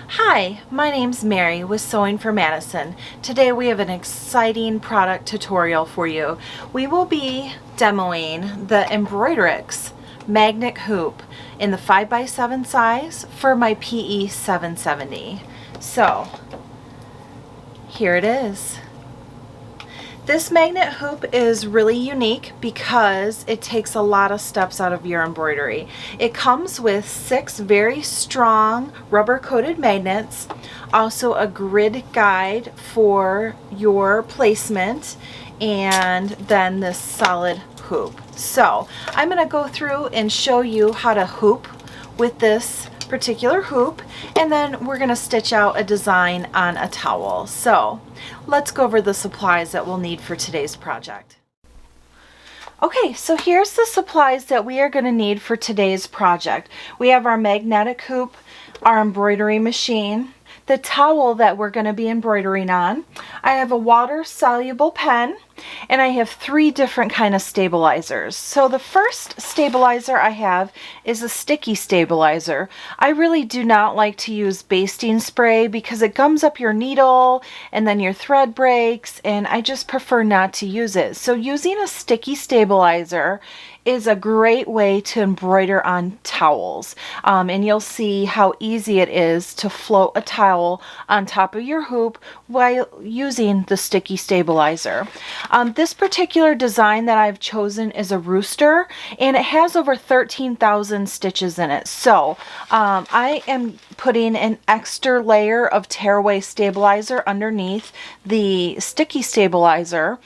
Hi, my name's Mary with Sewing for Madison. Today we have an exciting product tutorial for you. We will be demoing the Embroidex magnet hoop in the 5x7 size for my PE 770. So, here it is. This magnet hoop is really unique because it takes a lot of steps out of your embroidery. It comes with 6 very strong rubber coated magnets, also a grid guide for your placement, and then this solid hoop. So I'm going to go through and show you how to hoop with this particular hoop, and then we're going to stitch out a design on a towel. So let's go over the supplies that we'll need for today's project. Okay, so here's the supplies that we are going to need for today's project. We have our magnetic hoop, our embroidery machine, the towel that we're going to be embroidering on. I have a water-soluble pen, and I have 3 different kind of stabilizers. So the first stabilizer I have is a sticky stabilizer. I really do not like to use basting spray because it gums up your needle and then your thread breaks, and I just prefer not to use it. So using a sticky stabilizer is a great way to embroider on towels, and you'll see how easy it is to float a towel on top of your hoop while using the sticky stabilizer. This particular design that I've chosen is a rooster, and it has over 13,000 stitches in it. So I am putting an extra layer of Tearaway stabilizer underneath the sticky stabilizer,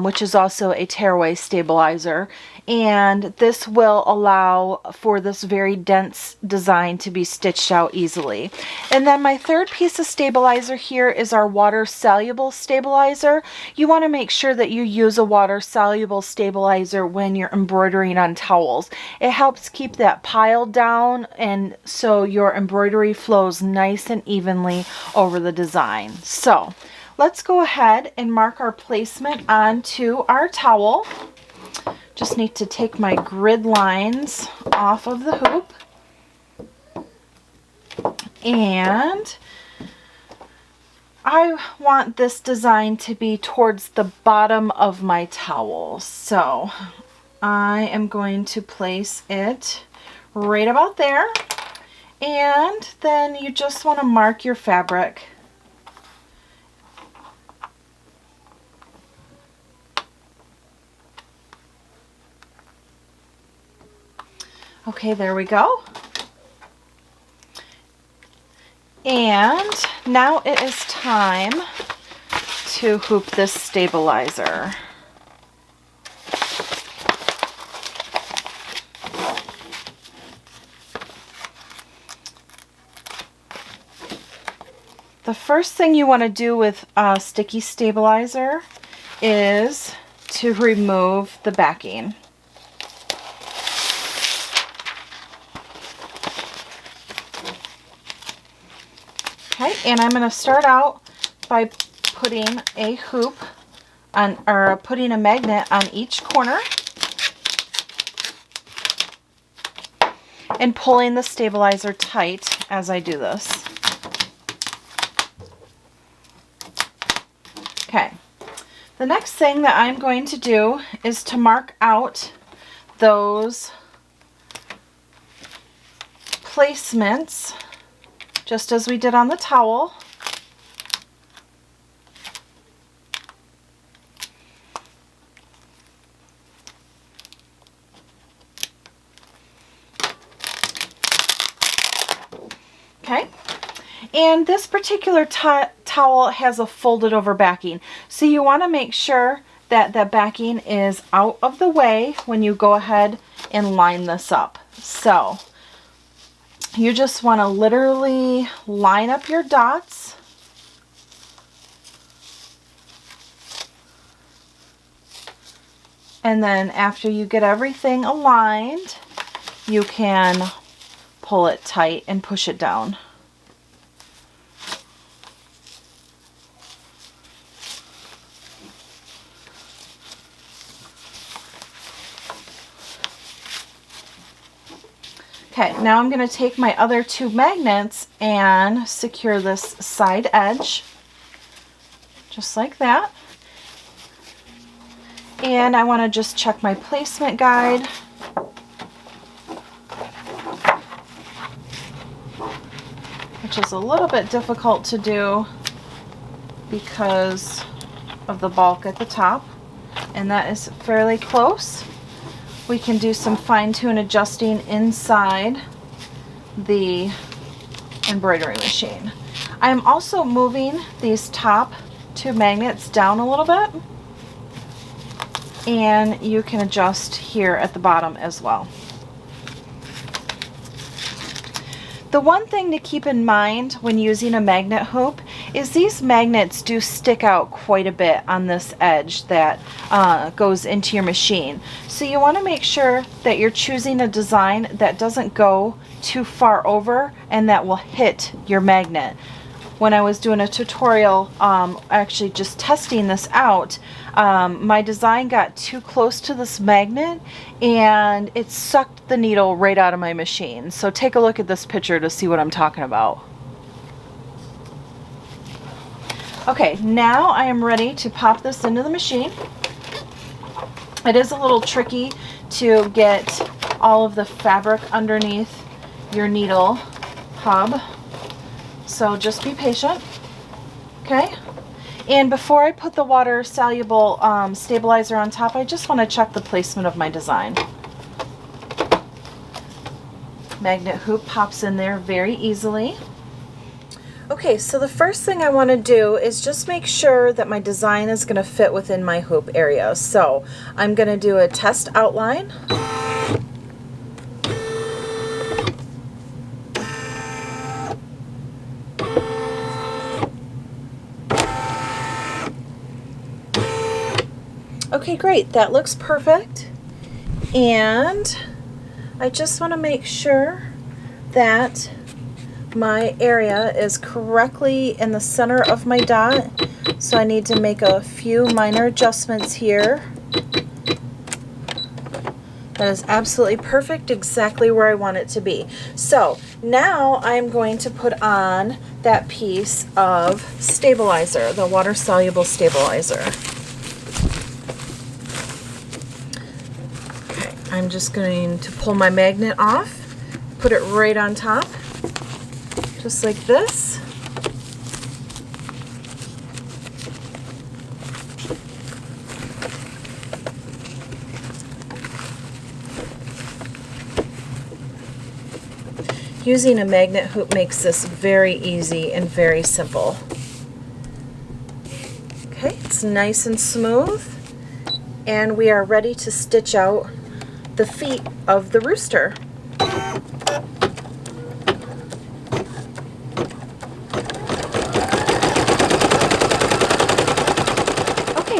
which is also a Tearaway stabilizer, and this will allow for this very dense design to be stitched out easily. And then my third piece of stabilizer here is our water soluble stabilizer. You want to make sure that you use a water soluble stabilizer when you're embroidering on towels. It helps keep that pile down, and so your embroidery flows nice and evenly over the design. So let's go ahead and mark our placement onto our towel. Just need to take my grid lines off of the hoop, and I want this design to be towards the bottom of my towel. So I am going to place it right about there, and then you just want to mark your fabric. Okay, there we go. And now it is time to hoop this stabilizer. The first thing you want to do with a sticky stabilizer is to remove the backing. Okay, and I'm going to start out by putting a hoop on, or putting a magnet on each corner and pulling the stabilizer tight as I do this. Okay, the next thing that I'm going to do is to mark out those placements just as we did on the towel. Okay, and this particular towel has a folded over backing, so you want to make sure that the backing is out of the way when you go ahead and line this up. So you just want to literally line up your dots, and then after you get everything aligned, you can pull it tight and push it down. Okay, now I'm going to take my other two magnets and secure this side edge, just like that. And I want to just check my placement guide. Which is a little bit difficult to do because of the bulk at the top. And that is fairly close. We can do some fine-tune adjusting inside the embroidery machine. I am also moving these top two magnets down a little bit, and you can adjust here at the bottom as well. The one thing to keep in mind when using a magnet hoop is these magnets do stick out quite a bit on this edge that goes into your machine. So you want to make sure that you're choosing a design that doesn't go too far over and that will hit your magnet. When I was doing a tutorial, actually just testing this out, my design got too close to this magnet and it sucked the needle right out of my machine. So take a look at this picture to see what I'm talking about. Okay, now I am ready to pop this into the machine. It is a little tricky to get all of the fabric underneath your needle hub, so just be patient. Okay, and before I put the water soluble stabilizer on top, I just want to check the placement of my design. Magnet hoop pops in there very easily. Okay, so the first thing I want to do is just make sure that my design is going to fit within my hoop area. So I'm going to do a test outline. Okay, great, that looks perfect. And I just want to make sure that my area is correctly in the center of my dot, so I need to make a few minor adjustments here. That is absolutely perfect, exactly where I want it to be. So now I'm going to put on that piece of stabilizer, the water soluble stabilizer. Okay, I'm just going to pull my magnet off, put it right on top, just like this. Using a magnet hoop makes this very easy and very simple. Okay, it's nice and smooth, and we are ready to stitch out the feet of the rooster.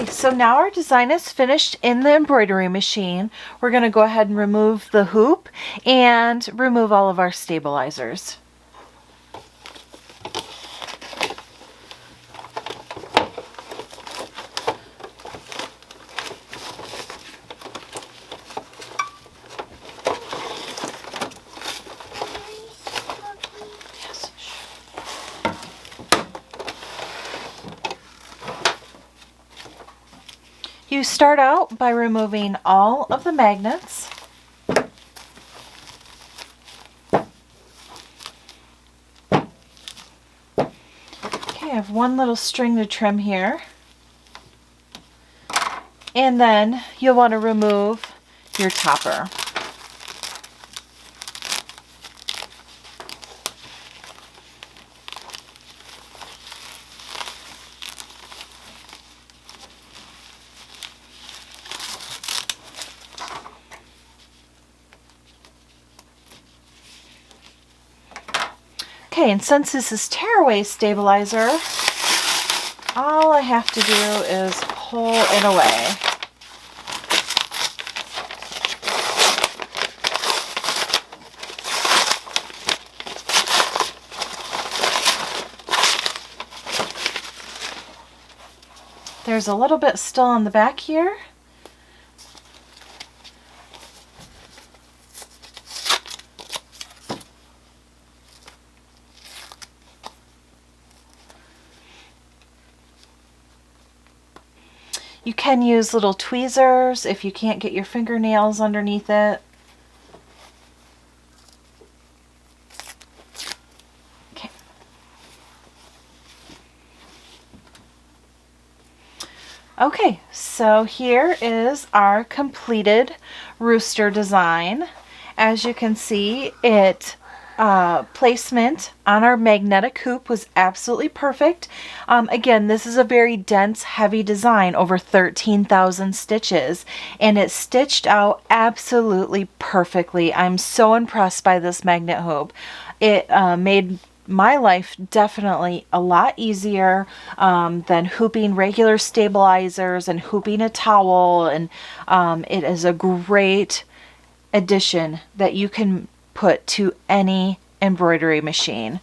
So now our design is finished in the embroidery machine. We're going to go ahead and remove the hoop and remove all of our stabilizers. You start out by removing all of the magnets. Okay, I have one little string to trim here. And then you'll want to remove your topper. Okay, and since this is Tearaway stabilizer, all I have to do is pull it away. There's a little bit still on the back here. You can use little tweezers if you can't get your fingernails underneath it. Okay. Okay, so here is our completed rooster design. As you can see, placement on our magnetic hoop was absolutely perfect. Again, this is a very dense, heavy design, over 13,000 stitches, and it stitched out absolutely perfectly. I'm so impressed by this magnet hoop. It made my life definitely a lot easier than hooping regular stabilizers and hooping a towel, and it is a great addition that you can put to any embroidery machine.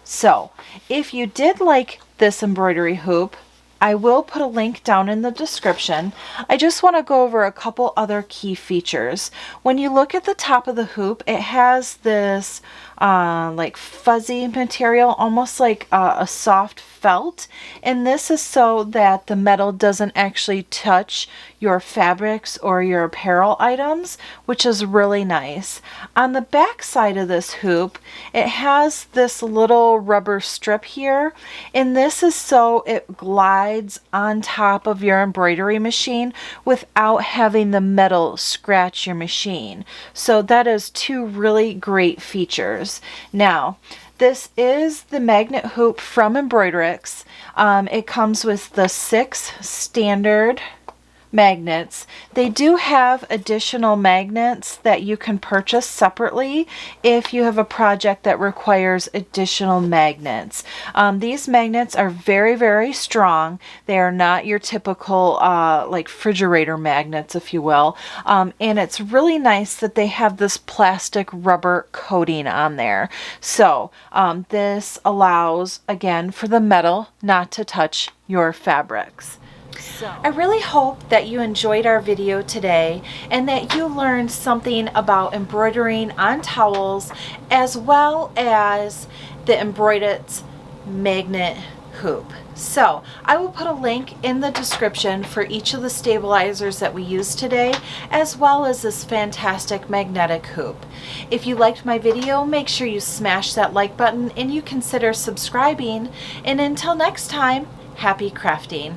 So if you did like this embroidery hoop, I will put a link down in the description. I just want to go over a couple other key features. When you look at the top of the hoop, it has this like fuzzy material, almost like a soft felt, and this is so that the metal doesn't actually touch your fabrics or your apparel items, which is really nice. On the back side of this hoop, it has this little rubber strip here, and this is so it glides on top of your embroidery machine without having the metal scratch your machine. So that is two really great features. Now, this is the magnet hoop from Embroidex. It comes with the 6 standard magnets. They do have additional magnets that you can purchase separately if you have a project that requires additional magnets. These magnets are very, very strong. They are not your typical like refrigerator magnets, if you will. And it's really nice that they have this plastic rubber coating on there. So this allows, again, for the metal not to touch your fabrics. I really hope that you enjoyed our video today and that you learned something about embroidering on towels, as well as the Embroidex magnet hoop. So I will put a link in the description for each of the stabilizers that we used today, as well as this fantastic magnetic hoop. If you liked my video, make sure you smash that like button and you consider subscribing. And until next time, happy crafting.